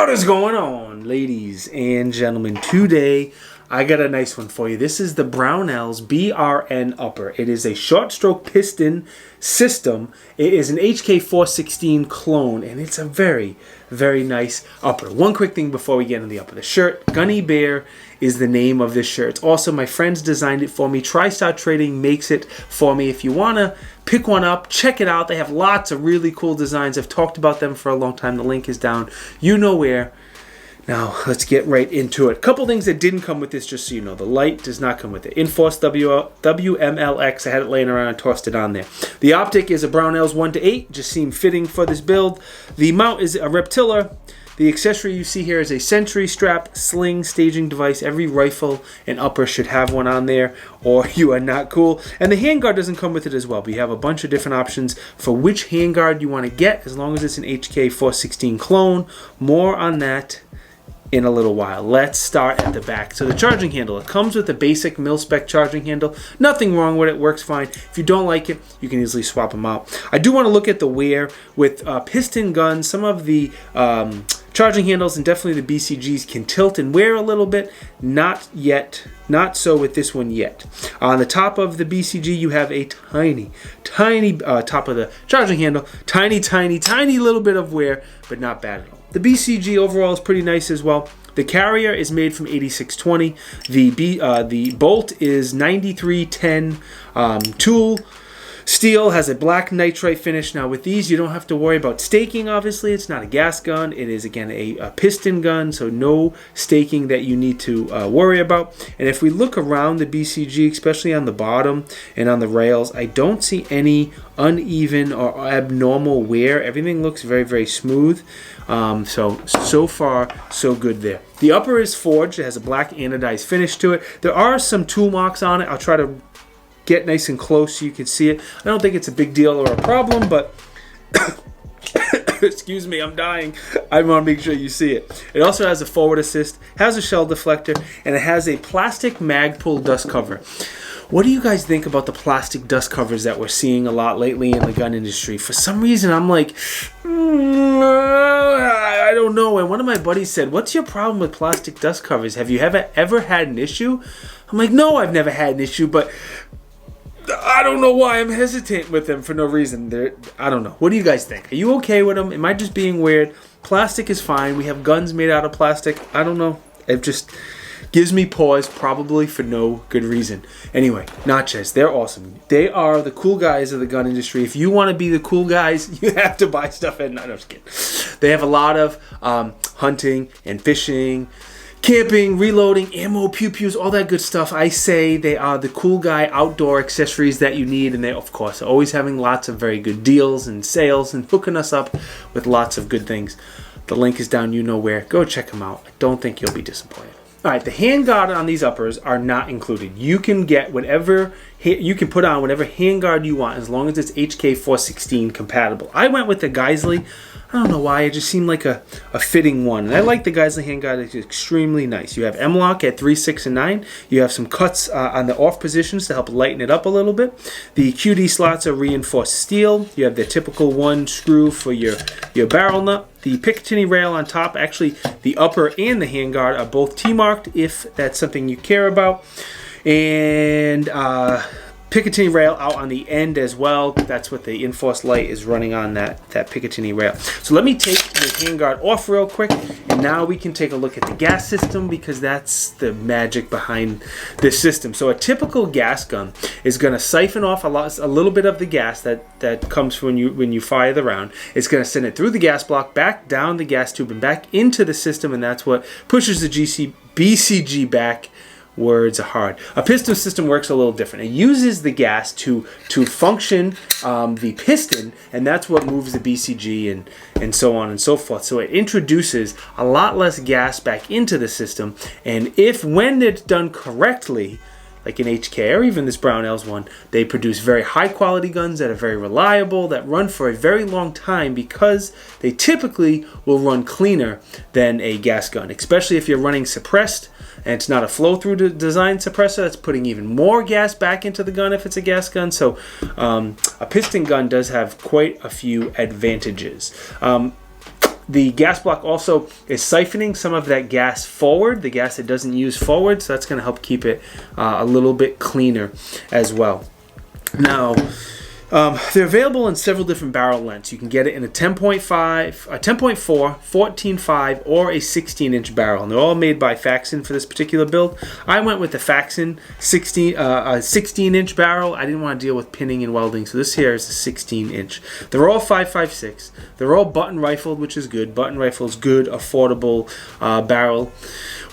What is going on, ladies and gentlemen? Today, I got a nice one for you. This is the Brownells BRN upper. It is a short stroke piston system. It is an HK416 clone, and it's a very, very nice upper. One quick thing before we get into the upper. The shirt, Gunny Bear, is the name of this shirt. It's also, my friends designed it for me. TriStar Trading makes it for me. If you want to pick one up, check it out. They have lots of really cool designs. I've talked about them for a long time. The link is down. You know where. Now, let's get right into it. A couple things that didn't come with this, just so you know. The light does not come with it. Enforced WMLX, I had it laying around and tossed it on there. The optic is a Brownells 1-8, just seemed fitting for this build. The mount is a Reptiller. The accessory you see here is a Sentry strap, sling, staging device. Every rifle and upper should have one on there, or you are not cool. And the handguard doesn't come with it as well, but you have a bunch of different options for which handguard you want to get, as long as it's an HK416 clone. More on that in a little while. Let's start at the back. So the charging handle, it comes with a basic mil-spec charging handle. Nothing wrong with it, works fine. If you don't like it, you can easily swap them out. I do want to look at the wear with piston guns. Some of the charging handles and definitely the BCGs can tilt and wear a little bit. Not yet. Not so with this one yet. On the top of the BCG, you have a tiny top of the charging handle. Tiny little bit of wear, but not bad at all. The BCG overall is pretty nice as well. The carrier is made from 8620. The bolt is 9310 tool. Steel has a black nitride finish. Now with these, you don't have to worry about staking, obviously. It's not a gas gun. It is, again, a piston gun, so no staking that you need to worry about. And if we look around the BCG, especially on the bottom and on the rails, I don't see any uneven or abnormal wear. Everything looks very, very smooth. So far, so good there. The upper is forged. It has a black anodized finish to it. There are some tool marks on it. I'll try to get nice and close so you can see it. I don't think it's a big deal or a problem, but excuse me, I'm dying. I want to make sure you see it. It also has a forward assist, has a shell deflector, and it has a plastic Magpul dust cover. What do you guys think about the plastic dust covers that we're seeing a lot lately in the gun industry? For some reason, I'm like, I don't know. And one of my buddies said, what's your problem with plastic dust covers? Have you ever had an issue? I'm like, no, I've never had an issue, but I don't know why I'm hesitant with them for no reason. I don't know. What do you guys think? Are you okay with them? Am I just being weird? Plastic is fine. We have guns made out of plastic. I don't know. It just gives me pause, probably for no good reason. Anyway, Notches, they're awesome. They are the cool guys of the gun industry. If you want to be the cool guys, you have to buy stuff at Notches. No, I'm just kidding. They have a lot of hunting and fishing, camping, reloading, ammo, pew-pews, all that good stuff. I say they are the cool guy outdoor accessories that you need, and they, of course, are always having lots of very good deals and sales and hooking us up with lots of good things. The link is down, you know where. Go check them out. I don't think you'll be disappointed. All right, the handguard on these uppers are not included. You can get whatever, you can put on whatever handguard you want as long as it's HK416 compatible. I went with the Geisley. I don't know why, it just seemed like a fitting one. And I like the Geisley handguard. It's extremely nice. You have M-lock at 3, 6, and 9. You have some cuts on the off positions to help lighten it up a little bit. The QD slots are reinforced steel. You have the typical one screw for your barrel nut. The Picatinny rail on top, actually the upper and the handguard are both T-marked if that's something you care about. And Picatinny rail out on the end as well. That's what the enforced light is running on, that Picatinny rail. So let me take the handguard off real quick, and now we can take a look at the gas system, because that's the magic behind this system. So a typical gas gun is going to siphon off a little bit of the gas that comes when you fire the round. It's going to send it through the gas block, back down the gas tube, and back into the system, and that's what pushes the BCG back. Words are hard. A piston system works a little different. It uses the gas to function the piston, and that's what moves the BCG and so on and so forth. So it introduces a lot less gas back into the system, and when it's done correctly, like an HK or even this Brownells one, they produce very high quality guns that are very reliable, that run for a very long time, because they typically will run cleaner than a gas gun, especially if you're running suppressed and it's not a flow-through design suppressor. That's putting even more gas back into the gun if it's a gas gun. So a piston gun does have quite a few advantages. The gas block also is siphoning some of that gas forward, the gas it doesn't use forward, so that's going to help keep it a little bit cleaner as well. Now, they're available in several different barrel lengths. You can get it in a 10.5, a 10.4, 14.5, or a 16-inch barrel. And they're all made by Faxon for this particular build. I went with the Faxon 16-inch barrel. I didn't want to deal with pinning and welding, so this here is a 16-inch. They're all 5.56. They're all button rifled, which is good. Button rifle is good, affordable barrel.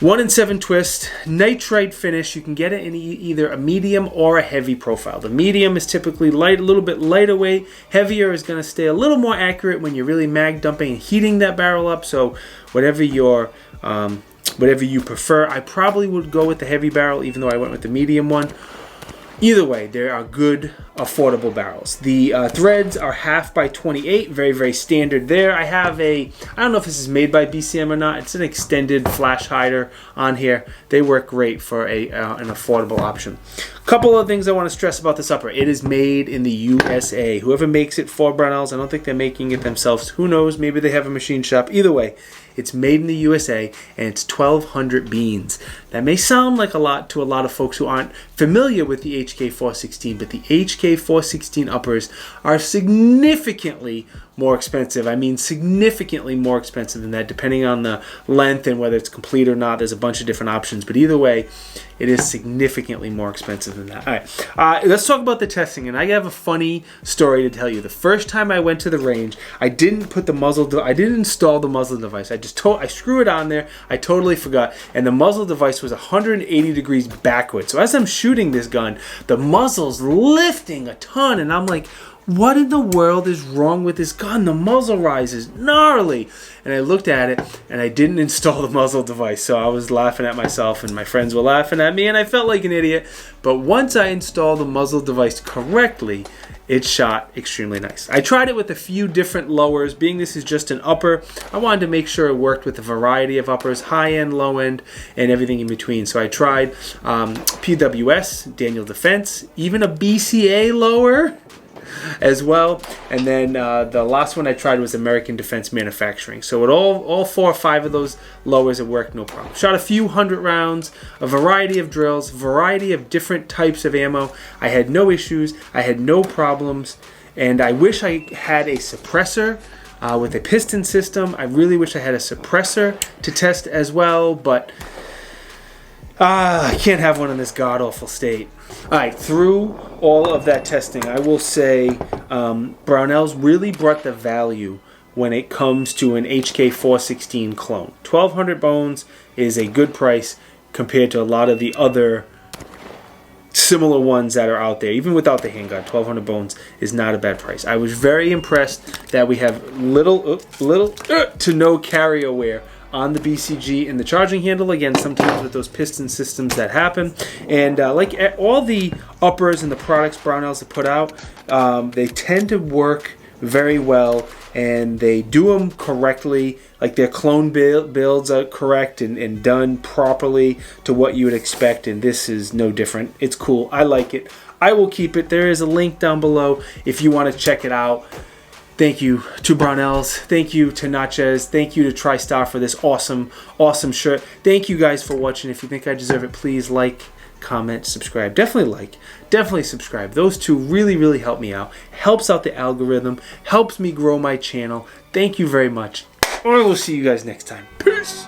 1 in 7 twist, nitride finish. You can get it in either a medium or a heavy profile. The medium is typically light, a little bit lighter weight. Heavier is going to stay a little more accurate when you're really mag dumping and heating that barrel up. So whatever you prefer, I probably would go with the heavy barrel, even though I went with the medium one. Either way, they are good, affordable barrels. The threads are 1/2 by 28, very, very standard there. I have I don't know if this is made by BCM or not. It's an extended flash hider on here. They work great for an affordable option. A couple of things I want to stress about this upper. It is made in the USA. Whoever makes it for Brownells, I don't think they're making it themselves. Who knows? Maybe they have a machine shop. Either way, it's made in the USA, and it's 1,200 beans. That may sound like a lot to a lot of folks who aren't familiar with the HK416, but the HK416 uppers are significantly more expensive. I mean significantly more expensive than that, depending on the length and whether it's complete or not. There's a bunch of different options, but either way, it is significantly more expensive than that. All right, let's talk about the testing, and I have a funny story to tell you. The first time I went to the range, I didn't put the muzzle, I didn't install the muzzle device. I screw it on there. I totally forgot, and the muzzle device was 180 degrees backwards. So as I'm shooting this gun, the muzzle's lifting a ton, and I'm like, what in the world is wrong with this gun? The muzzle rise is gnarly. And I looked at it, and I didn't install the muzzle device. So I was laughing at myself, and my friends were laughing at me, and I felt like an idiot. But once I installed the muzzle device correctly, it shot extremely nice. I tried it with a few different lowers. Being this is just an upper, I wanted to make sure it worked with a variety of uppers, high end, low end, and everything in between. So I tried PWS, Daniel Defense, even a BCA lower as well, and then the last one I tried was American Defense Manufacturing. So with all 4 or 5 of those lowers, it worked no problem. Shot a few hundred rounds, a variety of drills, variety of different types of ammo. I had no issues, I had no problems, and I wish I had a suppressor with a piston system. I really wish I had a suppressor to test as well, but I can't have one in this god-awful state. Alright, through all of that testing, I will say Brownells really brought the value when it comes to an HK416 clone. 1,200 bones is a good price compared to a lot of the other similar ones that are out there. Even without the handguard, 1,200 bones is not a bad price. I was very impressed that we have little to no carrier wear on the BCG and the charging handle. Again, sometimes with those piston systems that happen. And like all the uppers and the products Brownells have put out, they tend to work very well, and they do them correctly. Like their clone builds are correct and done properly to what you would expect, and this is no different. It's cool. I like it. I will keep it. There is a link down below if you want to check it out. Thank you to Brownells. Thank you to Natchez. Thank you to TriStar for this awesome, awesome shirt. Thank you guys for watching. If you think I deserve it, please like, comment, subscribe. Definitely like, definitely subscribe. Those two really, really help me out. Helps out the algorithm. Helps me grow my channel. Thank you very much. I will see you guys next time. Peace.